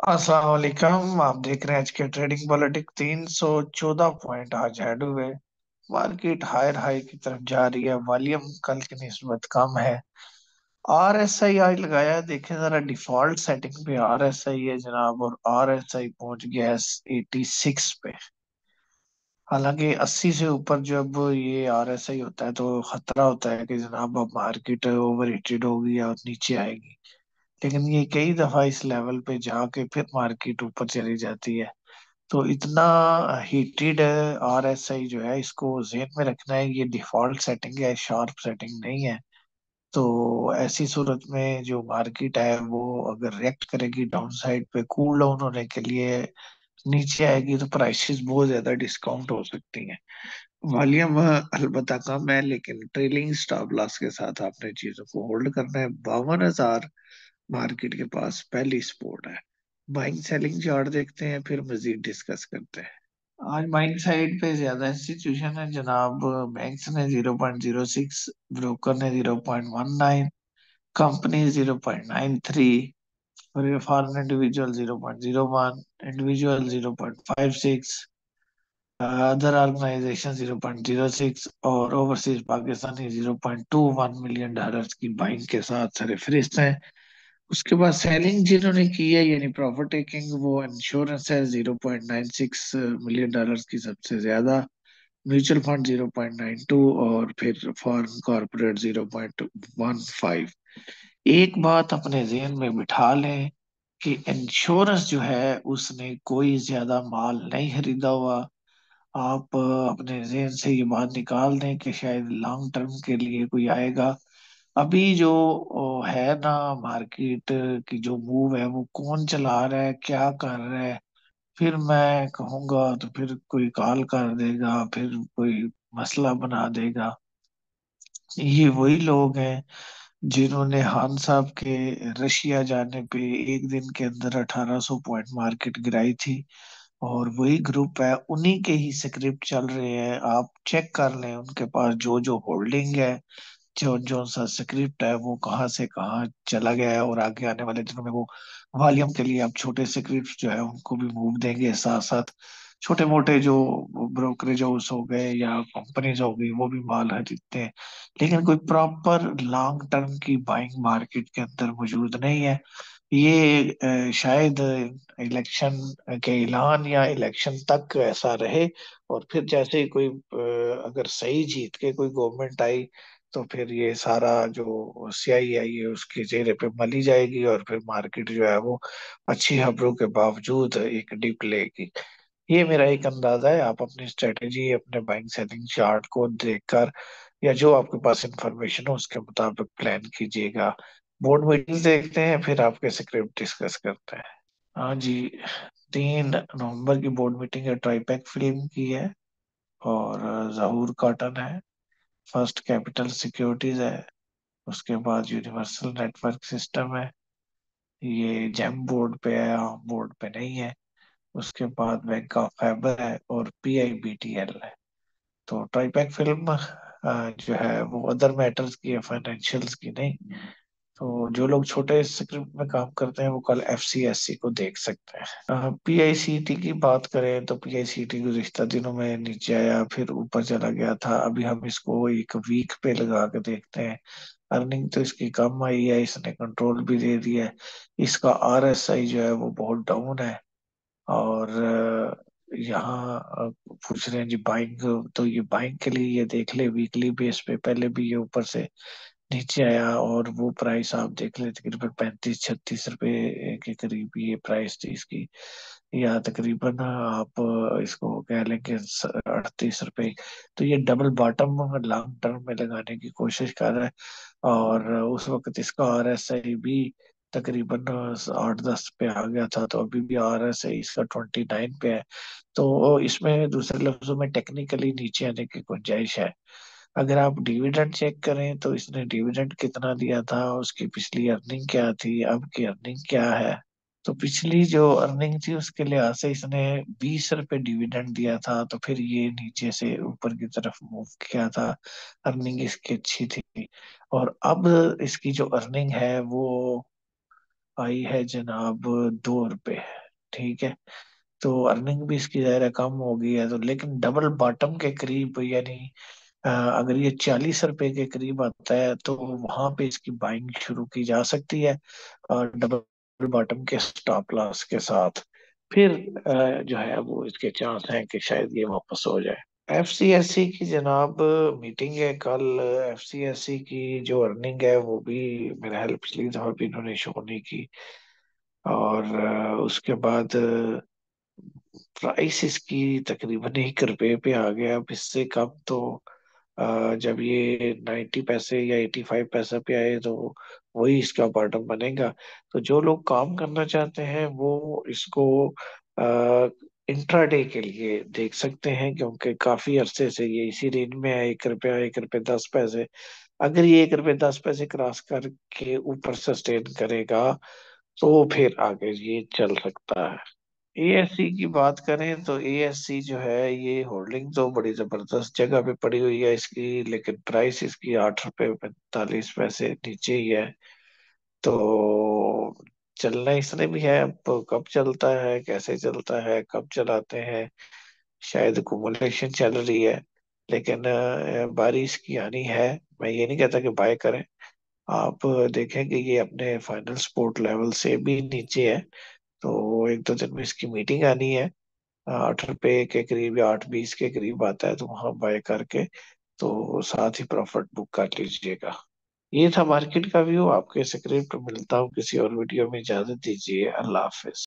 अस्सलाम वालेकुम। आप देख रहे हैं आज के ट्रेडिंग पॉलिटिक। 314 पॉइंट आज हेड हुए। मार्केट हायर हाई की तरफ जा रही है। वॉल्यूम कल की निस्बत कम है। RSI आज लगाया है, देखें जरा डिफॉल्ट सेटिंग पे RSI है जनाब, और RSI पहुंच गया है 86 पे। हालांकि 80 से ऊपर जब ये RSI होता है तो खतरा होता है कि जनाब अब मार्केट ओवर हीटेड होगी और नीचे आएगी। लेकिन ये कई दफा इस लेवल पे जाके फिर मार्केट ऊपर चली जाती है। तो इतना हीटेड RSI जो है, इसको जेन में रखना है। ये डिफॉल्ट सेटिंग है, शार्प सेटिंग नहीं है। तो ऐसी सूरत में जो मार्केट है वो अगर रिएक्ट करेगी डाउन साइड पे, कूल डाउन होने के लिए नीचे आएगी, तो प्राइसेस बहुत ज्यादा डिस्काउंट हो सकती हैं। वॉल्यूम अलबत्ता कम है, लेकिन ट्रेलिंग स्टॉप लॉस के साथ आपने चीजों को होल्ड करना है। 52,000 मार्केट के पास पहली सपोर्ट है। बाइंग सेलिंग चार्ट देखते हैं, फिर मजीद डिस्कस करते हैं। आज बाइंग साइड पे ज्यादा इंस्टीट्यूशन है जनाब। बैंक्स ने 0.06, ब्रोकर ने 0.19, कंपनी 0.93, और foreign individual 0.01, individual 0.56, other organisation 0.06, और ओवरसीज पाकिस्तानी $0.21 मिलियन की बाइंग के साथ सरे फहरिस्त हैं। उसके बाद सेलिंग जिन्होंने की है यानी प्रॉफिट टेकिंग, वो इंश्योरेंस है $0.96 मिलियन की सबसे ज्यादा, म्यूचुअल फंड 0.92, और फिर फॉरेन कॉर्पोरेट 0.15। एक बात अपने जहन में बिठा लें कि इंश्योरेंस जो है उसने कोई ज्यादा माल नहीं खरीदा हुआ। आप अपने जहन से ये बात निकाल दें कि शायद लॉन्ग टर्म के लिए कोई आएगा। अभी जो है ना, मार्केट की जो मूव है वो कौन चला रहा है, क्या कर रहा है, फिर मैं कहूंगा तो फिर कोई कॉल कर देगा, फिर कोई मसला बना देगा। ये वही लोग हैं जिन्होंने खान साहब के रशिया जाने पे एक दिन के अंदर 1800 पॉइंट मार्केट गिराई थी। और वही ग्रुप है, उन्हीं के ही स्क्रिप्ट चल रहे हैं। आप चेक कर लें उनके पास जो जो होल्डिंग है, जो जो सा स्क्रिप्ट है, वो कहाँ से कहाँ चला गया है। और आगे आने वाले दिनों में वो वॉल्यूम के लिए आप छोटे स्क्रिप्ट जो है उनको भी मूव देंगे। साथ साथ छोटे मोटे जो ब्रोकरेज हाउस हो गए या कंपनीज हो गई वो भी माल खरीदते हैं। लेकिन कोई प्रॉपर लॉन्ग टर्म की बाइंग मार्केट के अंदर मौजूद नहीं है। ये शायद इलेक्शन के ऐलान या इलेक्शन तक ऐसा रहे, और फिर जैसे ही कोई अगर सही जीत के कोई गवर्नमेंट आई, तो फिर ये सारा जो स्याही आई है उसके चेहरे पे मली जाएगी, और फिर मार्केट जो है वो अच्छी खबरों के बावजूद एक डिप लेगी। ये मेरा एक अंदाजा है। आप अपनी स्ट्रेटेजी अपने बाइंग सेलिंग चार्ट को देखकर या जो आपके पास इंफॉर्मेशन हो उसके मुताबिक प्लान कीजिएगा। बोर्ड मीटिंग देखते हैं, फिर आपके स्क्रिप्ट डिस्कस करते हैं। हाँ जी। 3 नवंबर की बोर्ड मीटिंग है, ट्राईपैक फिल्म की है, और जहूर कॉटन है, फर्स्ट कैपिटल सिक्योरिटीज है, उसके बाद यूनिवर्सल नेटवर्क सिस्टम है, ये जेम बोर्ड पे है, आम बोर्ड पे नहीं है। उसके बाद बैंक ऑफ फाइबर है, और PIBTL है। तो ट्राईपैक फिल्म जो है वो अदर मैटर्स की है, फाइनेंशियल्स की नहीं। तो जो लोग छोटे स्क्रिप्ट में काम करते हैं वो कल FCSC को देख सकते हैं। PICT की बात करें तो PICT गुज़िश्ता दिनों में नीचे आया, फिर ऊपर चला गया था। अभी हम इसको एक वीक पे लगा के देखते हैं। अर्निंग तो इसकी कम आई है, इसने कंट्रोल भी दे दिया है। इसका RSI जो है वो बहुत डाउन है। और यहाँ पूछ रहे हैं जी बाइंग, तो ये बाइंग के लिए ये देख ले वीकली बेस पे, पहले भी ये ऊपर से नीचे आया, और वो प्राइस आप देख ले तकरीबन 35-36 रुपए के करीब ये प्राइस थी इसकी, या तकरीबन आप इसको कह लें कि 38 रुपए। तो ये डबल बॉटम लॉन्ग टर्म में लगाने की कोशिश कर रहा है। और उस वक्त इसका RSI भी तकरीबन 8-10 पे आ गया था, तो अभी भी RSI इसका 29 पे है। तो इसमें दूसरे लफ्जों में टेक्निकली नीचे आने की गुंजाइश है। अगर आप डिविडेंड चेक करें तो इसने डिविडेंड कितना दिया था, उसकी पिछली अर्निंग क्या थी, अब की अर्निंग क्या है। तो पिछली जो अर्निंग थी उसके लिहाज से इसने 20 रुपए डिविडेंड दिया था, तो फिर ये नीचे से ऊपर की तरफ मूव किया था। अर्निंग इसकी अच्छी थी। और अब इसकी जो अर्निंग है वो आई है जनाब 2 रुपए। ठीक है। तो अर्निंग भी इसकी ज़्यादा कम हो गई है, तो लेकिन डबल बॉटम के करीब, यानी अगर ये 40 रुपए के करीब आता है तो वहां पे इसकी बाइंग शुरू की जा सकती है, और डबल बॉटम के स्टॉप लॉस के साथ। फिर जो है वो इसके चांस हैं कि शायद ये वापस हो जाए। एफसीएससी की जनाब मीटिंग है कल। एफसीएससी की जो अर्निंग है वो भी मेरा ख्याल पिछली दफा भी इन्होंने शो नहीं की। और उसके बाद प्राइस इसकी तकरीबन 1 रुपए पे आ गया। अब इससे कम तो जब ये 90 पैसे या 85 पैसा पे आए तो वही इसका बॉटम बनेगा। तो जो लोग काम करना चाहते हैं वो इसको इंट्राडे के लिए देख सकते हैं, क्योंकि काफी अरसे से ये इसी रेंज में है, 1 रुपया 1 रुपये 10 पैसे। अगर ये 1 रुपये 10 पैसे क्रॉस करके ऊपर सस्टेन करेगा तो फिर आगे ये चल सकता है। एएससी की बात करें तो एएससी जो है ये होल्डिंग तो बड़ी जबरदस्त जगह पे पड़ी हुई है इसकी, लेकिन प्राइस इसकी 8 रुपये 45 पैसे नीचे ही है। तो चलना इसने भी है, अब कब चलता है, कैसे चलता है, कब चलाते हैं, शायद कुमुलेशन चल रही है। लेकिन बारी इसकी आनी है। मैं ये नहीं कहता कि बाय करें। आप देखें कि ये अपने फाइनल सपोर्ट लेवल से भी नीचे है, तो एक दो दिन में इसकी मीटिंग आनी है। 8 रुपए के करीब या 8.20 के करीब आता है, तो वहां बाय करके तो साथ ही प्रॉफिट बुक कर लीजिएगा। ये था मार्केट का व्यू। आपके स्क्रिप्ट मिलता हूँ किसी और वीडियो में। इजाजत दीजिए। अल्लाह हाफिज।